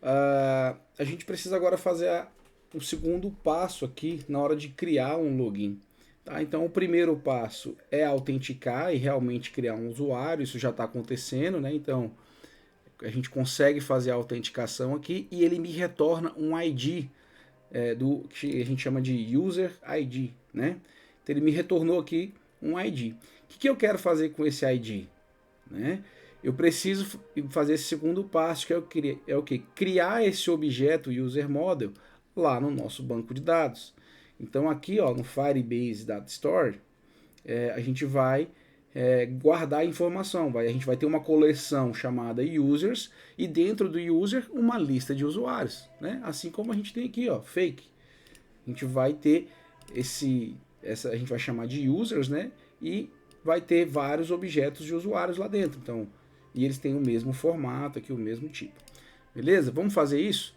a gente precisa agora fazer o segundo passo aqui na hora de criar um login. Tá? Então, o primeiro passo é autenticar e realmente criar um usuário. Isso já está acontecendo, né? Então, a gente consegue fazer a autenticação aqui e ele me retorna um ID do que a gente chama de User ID, né? Então, ele me retornou aqui um ID. O que eu quero fazer com esse ID? Né? Eu preciso fazer esse segundo passo, que é o que? Criar esse objeto User Model lá no nosso banco de dados. Então aqui ó, no Firebase Data Store, a gente vai guardar a informação. A gente vai ter uma coleção chamada Users e dentro do User uma lista de usuários. Né? Assim como a gente tem aqui, ó, Fake. A gente vai ter a gente vai chamar de Users, né? E vai ter vários objetos de usuários lá dentro. Então, e eles têm o mesmo formato aqui, o mesmo tipo. Beleza? Vamos fazer isso?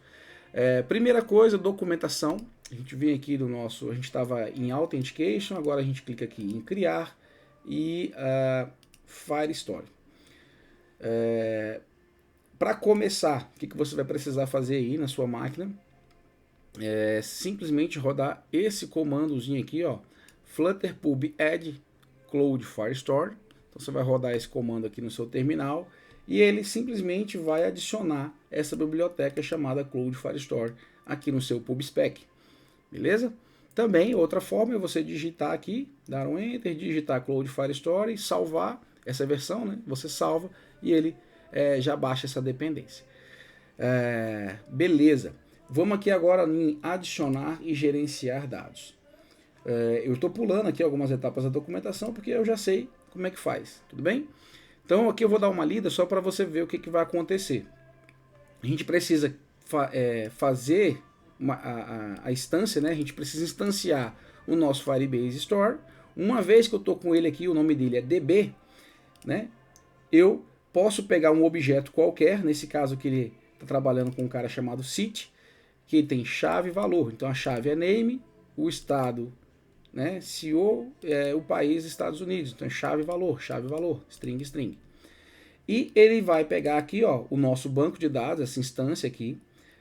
Primeira coisa, documentação. A gente vem aqui do nosso, a gente estava em Authentication, agora a gente clica aqui em criar e Firestore. Para começar, o que você vai precisar fazer aí na sua máquina? Simplesmente rodar esse comandozinho aqui, ó, flutter pub add cloud firestore. Então você vai rodar esse comando aqui no seu terminal e ele simplesmente vai adicionar essa biblioteca chamada Cloud Firestore aqui no seu PubSpec. Beleza? Também outra forma é você digitar aqui, dar um enter, digitar Cloud Firestore e salvar essa versão, né? Você salva e ele já baixa essa dependência. Beleza. Vamos aqui agora em adicionar e gerenciar dados. Eu estou pulando aqui algumas etapas da documentação porque eu já sei como é que faz, tudo bem? Então aqui eu vou dar uma lida só para você ver o que vai acontecer. A gente precisa fazer a instância, né? A gente precisa instanciar o nosso Firebase Store. Uma vez que eu estou com ele aqui, o nome dele é DB, né? Eu posso pegar um objeto qualquer, nesse caso aqui ele está trabalhando com um cara chamado City, que tem chave e valor. Então a chave é name, o estado, né, CEO, o país Estados Unidos. Então chave valor, string, string. E ele vai pegar aqui, ó, o nosso banco de dados, essa instância aqui,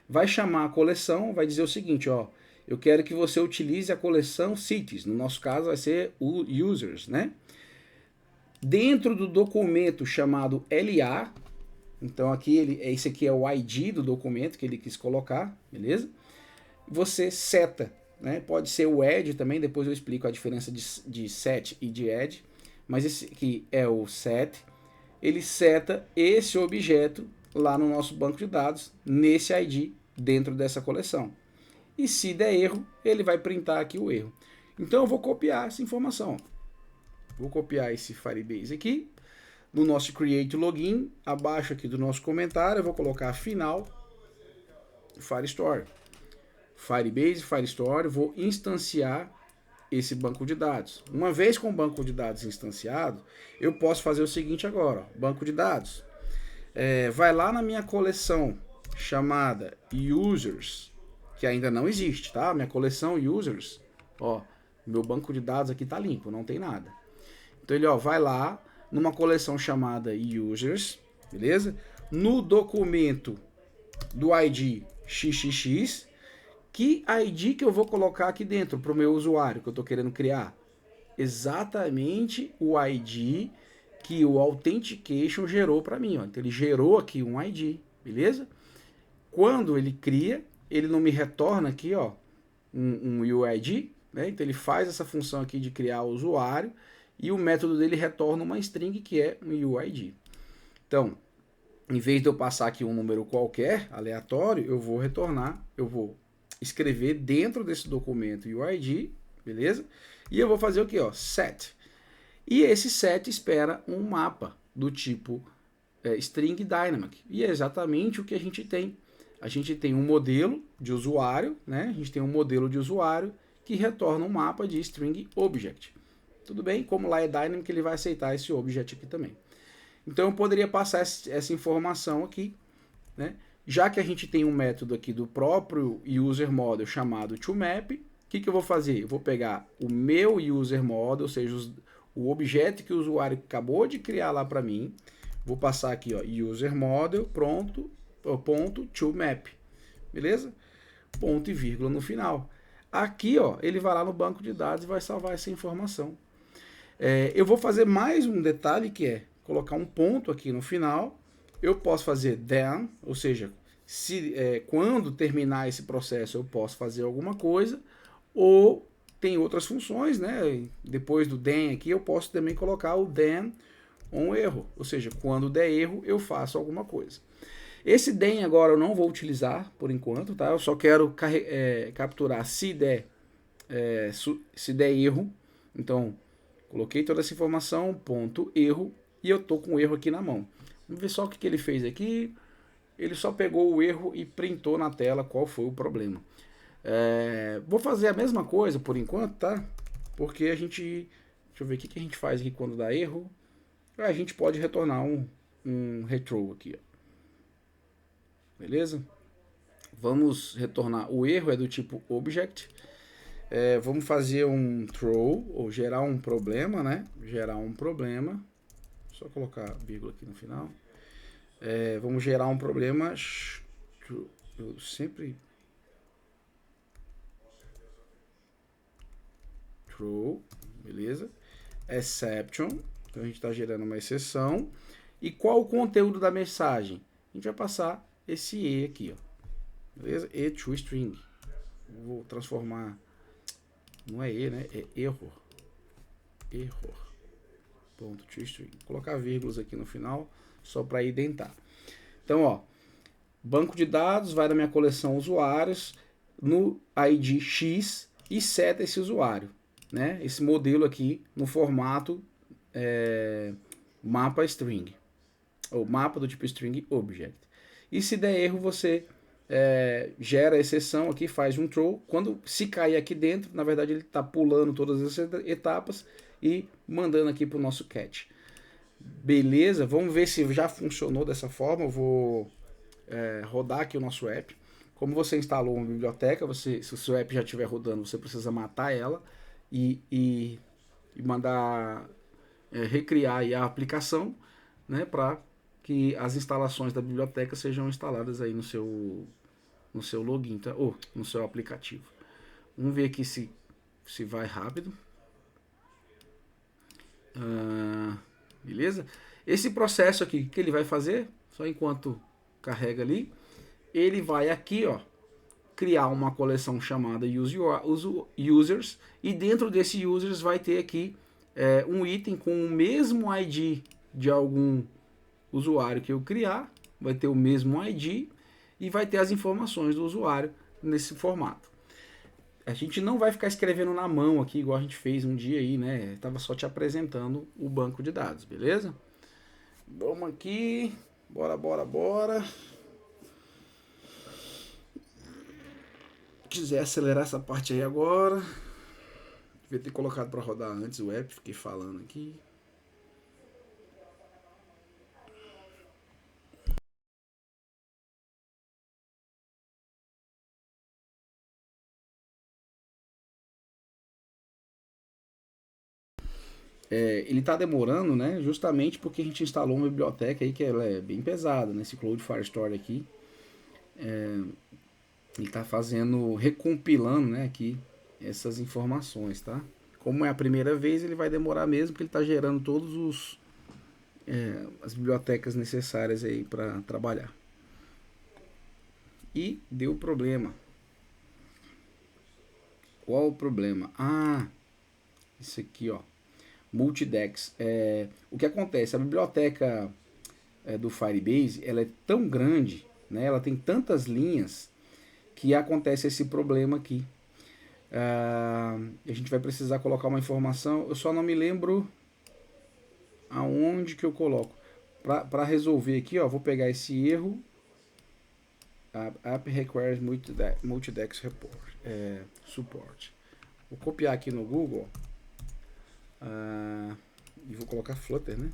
vai chamar a coleção, vai dizer o seguinte, ó, eu quero que você utilize a coleção cities. No nosso caso vai ser o users, né? Dentro do documento chamado LA, então aqui esse aqui é o ID do documento que ele quis colocar, beleza? Você seta, né? Pode ser o add também, depois eu explico a diferença de set e de add, mas esse aqui é o set. Ele seta esse objeto lá no nosso banco de dados, nesse ID, dentro dessa coleção. E se der erro, ele vai printar aqui o erro. Então eu vou copiar essa informação. Vou copiar esse Firebase aqui, no nosso Create Login, abaixo aqui do nosso comentário, eu vou colocar final, Firestore. Firebase, Firestore, vou instanciar esse banco de dados. Uma vez com o banco de dados instanciado, eu posso fazer o seguinte agora, ó, banco de dados. Vai lá na minha coleção chamada Users, que ainda não existe, tá? Minha coleção Users, ó, meu banco de dados aqui tá limpo, não tem nada. Então ele, ó, vai lá numa coleção chamada Users, beleza? No documento do ID XXX, que ID que eu vou colocar aqui dentro para o meu usuário que eu estou querendo criar? Exatamente o ID que o Authentication gerou para mim. Ó. Então ele gerou aqui um ID, beleza? Quando ele cria, ele não me retorna aqui ó, um UID, né? Então ele faz essa função aqui de criar o usuário e o método dele retorna uma string que é um UID. Então, em vez de eu passar aqui um número qualquer, aleatório, eu vou escrever dentro desse documento UID, beleza? E eu vou fazer o que? Set. E esse set espera um mapa do tipo string dynamic. E é exatamente o que a gente tem. A gente tem um modelo de usuário, né? A gente tem um modelo de usuário que retorna um mapa de string object. Tudo bem? Como lá é dynamic, ele vai aceitar esse object aqui também. Então eu poderia passar essa informação aqui, né? Já que a gente tem um método aqui do próprio user model chamado toMap, o que eu vou fazer? Eu vou pegar o meu user model, ou seja, o objeto que o usuário acabou de criar lá para mim, vou passar aqui, ó, user model, pronto, ponto to map, beleza? Ponto e vírgula no final. Aqui, ó, ele vai lá no banco de dados e vai salvar essa informação. Eu vou fazer mais um detalhe que é colocar um ponto aqui no final. Eu posso fazer then, ou seja, quando terminar esse processo eu posso fazer alguma coisa, ou tem outras funções, né? Depois do then aqui eu posso também colocar o then on erro, ou seja, quando der erro eu faço alguma coisa. Esse then agora eu não vou utilizar por enquanto, tá? Eu só quero capturar se der erro. Então, coloquei toda essa informação, ponto erro, e eu tô com o erro aqui na mão. Vamos ver só o que ele fez aqui. Ele só pegou o erro e printou na tela qual foi o problema. Vou fazer a mesma coisa por enquanto, tá? Porque a gente... Deixa eu ver o que a gente faz aqui quando dá erro. A gente pode retornar um retrô aqui, ó. Beleza? Vamos retornar. O erro é do tipo object. Vamos fazer um throw, ou gerar um problema, né? Gerar um problema. Só colocar vírgula aqui no final. Vamos gerar um problema. Eu sempre... Throw, beleza? Exception. Então a gente está gerando uma exceção. E qual o conteúdo da mensagem? A gente vai passar esse E aqui, ó. Beleza? E to string. Vou transformar... Não é E, né? É error. Error. Ponto to string. Vou colocar vírgulas aqui no final, só para identar. Então, ó, banco de dados vai na minha coleção usuários, no ID X, e seta esse usuário, né? Esse modelo aqui no formato mapa string, ou mapa do tipo string object. E se der erro, você gera a exceção aqui, faz um throw. Se cair aqui dentro, na verdade ele está pulando todas as etapas e mandando aqui para o nosso catch. Beleza, vamos ver se já funcionou dessa forma. Eu vou rodar aqui o nosso app. Como você instalou uma biblioteca, se o seu app já estiver rodando, você precisa matar ela e mandar recriar aí a aplicação, né, para que as instalações da biblioteca sejam instaladas aí no seu login, tá? Ou no seu aplicativo. Vamos ver aqui se vai rápido. Beleza? Esse processo aqui, que ele vai fazer, só enquanto carrega ali, ele vai aqui, ó, criar uma coleção chamada users, e dentro desse users vai ter aqui um item com o mesmo ID de algum usuário que eu criar, vai ter o mesmo ID e vai ter as informações do usuário nesse formato. A gente não vai ficar escrevendo na mão aqui, igual a gente fez um dia aí, né? Tava só te apresentando o banco de dados, beleza? Vamos aqui, bora. Quiser acelerar essa parte aí agora. Devia ter colocado para rodar antes o app, fiquei falando aqui. Ele está demorando, né? Justamente porque a gente instalou uma biblioteca aí que ela é bem pesada, né? Esse Cloud Firestore aqui. Ele está recompilando, né, aqui essas informações, tá? Como é a primeira vez, ele vai demorar mesmo, porque ele está gerando todos as bibliotecas necessárias aí para trabalhar. E deu problema. Qual o problema? Isso aqui, ó. Multidex. O que acontece? A biblioteca do Firebase, ela é tão grande, né? Ela tem tantas linhas que acontece esse problema aqui. A gente vai precisar colocar uma informação. Eu só não me lembro aonde que eu coloco. Para resolver aqui, ó, vou pegar esse erro. App requires multidex support. Vou copiar aqui no Google. E vou colocar Flutter, né?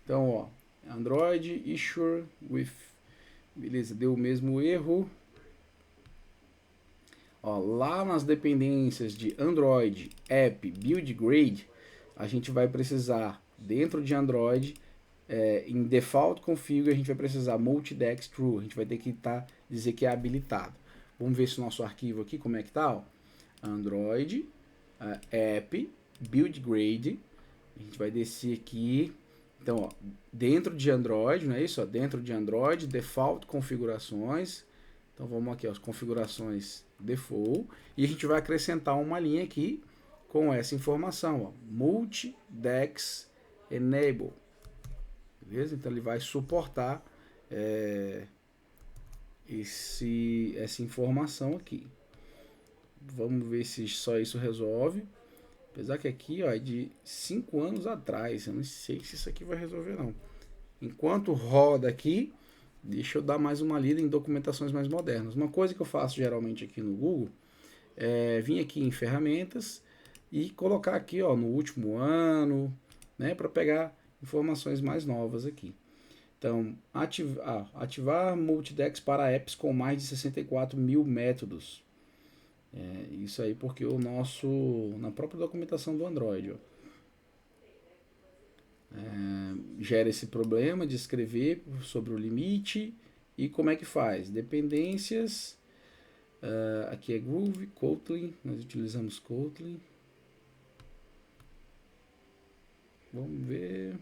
Então, ó, Android issue with, beleza, deu o mesmo erro. Ó, lá nas dependências de Android App Build Grade, a gente vai precisar dentro de Android em default config a gente vai precisar multidex true, a gente vai ter que dizer que é habilitado. Vamos ver se o nosso arquivo aqui, como é que tá, ó. Android, app, build grade, a gente vai descer aqui, então, ó, dentro de Android, não é isso? Ó, dentro de Android, default configurações, então vamos aqui, ó, as configurações default, e a gente vai acrescentar uma linha aqui com essa informação, ó, multidex enable, beleza? Então ele vai suportar essa informação aqui. Vamos ver se só isso resolve. Apesar que aqui, ó, é de 5 anos atrás. Eu não sei se isso aqui vai resolver, não. Enquanto roda aqui, deixa eu dar mais uma lida em documentações mais modernas. Uma coisa que eu faço geralmente aqui no Google é vir aqui em ferramentas e colocar aqui, ó, no último ano, né, para pegar informações mais novas aqui. Então, ativar multidex para apps com mais de 64 mil métodos. Isso aí porque na própria documentação do Android, ó, gera esse problema de escrever sobre o limite e como é que faz. Dependências, aqui é Groove, Kotlin, nós utilizamos Kotlin. Vamos ver.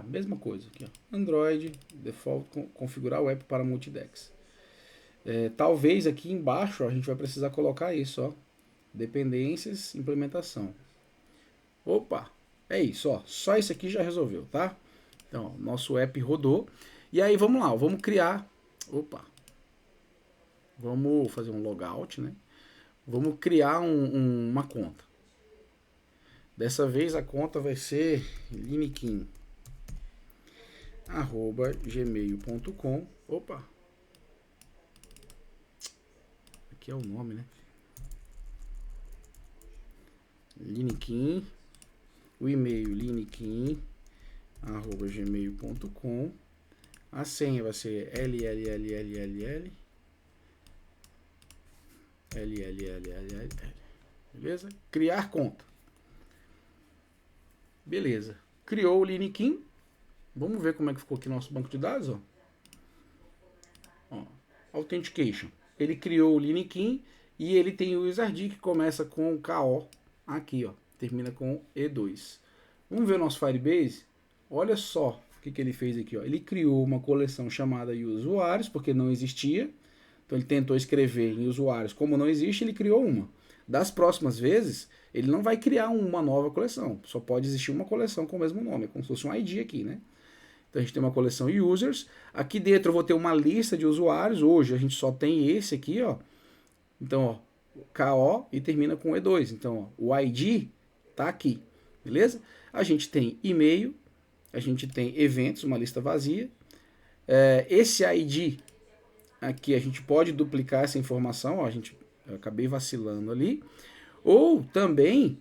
Mesma coisa aqui, ó. Android, default, configurar o app para multidex. Talvez aqui embaixo, ó, a gente vai precisar colocar isso, ó. Dependências, implementação. Opa, é isso, ó. Só isso aqui já resolveu, tá? Então, ó, nosso app rodou. E aí, vamos lá, ó, vamos criar. Opa. Vamos fazer um logout, né? Vamos criar uma conta. Dessa vez a conta vai ser linekin@gmail.com. Opa. Aqui é o nome, né? Linekin. O e-mail linekin@gmail.com. A senha vai ser LLLLL. Beleza? Criar conta. Beleza. Criou o Linekin. Vamos ver como é que ficou aqui nosso banco de dados, ó. Authentication. Ele criou o Linekin e ele tem o wizard que começa com KO aqui, ó. Termina com E2. Vamos ver o nosso Firebase. Olha só o que ele fez aqui, ó. Ele criou uma coleção chamada usuários, porque não existia. Então ele tentou escrever em usuários. Como não existe, ele criou uma. Das próximas vezes, ele não vai criar uma nova coleção. Só pode existir uma coleção com o mesmo nome. É como se fosse um ID aqui, né? Então a gente tem uma coleção users. Aqui dentro eu vou ter uma lista de usuários. Hoje a gente só tem esse aqui, ó. Então, ó, KO e termina com E2. Então, ó, o ID tá aqui, beleza? A gente tem e-mail, a gente tem eventos, uma lista vazia. Esse ID aqui a gente pode duplicar essa informação, ó, eu acabei vacilando ali. Ou também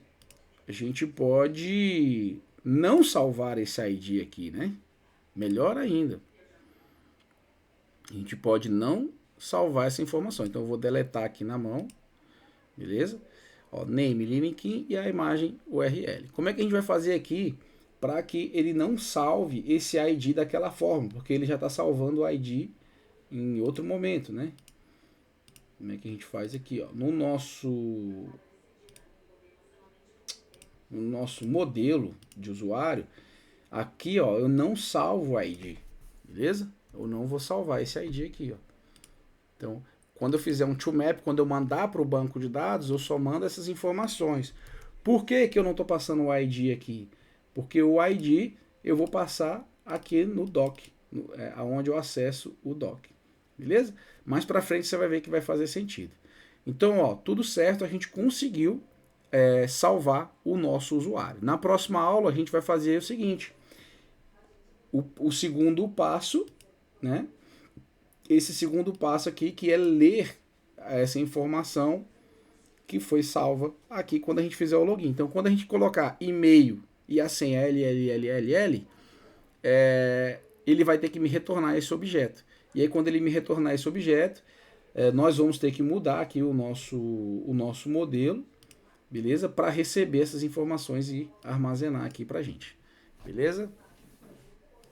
a gente pode não salvar esse ID aqui, né? Melhor ainda. A gente pode não salvar essa informação. Então eu vou deletar aqui na mão, beleza? Ó, name Linekin e a imagem URL. Como é que a gente vai fazer aqui para que ele não salve esse ID daquela forma? Porque ele já está salvando o ID em outro momento, né? Como é que a gente faz aqui, ó? No nosso modelo de usuário, aqui, ó, eu não salvo o ID, beleza? Eu não vou salvar esse ID aqui, ó. Então, quando eu fizer um toMap, quando eu mandar para o banco de dados, eu só mando essas informações. Por que que eu não estou passando o ID aqui? Porque o ID eu vou passar aqui no doc, aonde eu acesso o doc, beleza? Mais para frente você vai ver que vai fazer sentido. Então, ó, tudo certo, a gente conseguiu salvar o nosso usuário. Na próxima aula a gente vai fazer o seguinte, o segundo passo, né? Esse segundo passo aqui, que é ler essa informação que foi salva aqui quando a gente fizer o login. Então, quando a gente colocar e-mail e a senha LLLLL, ele vai ter que me retornar esse objeto. E aí, quando ele me retornar esse objeto, nós vamos ter que mudar aqui o nosso modelo, beleza? Para receber essas informações e armazenar aqui para a gente. Beleza?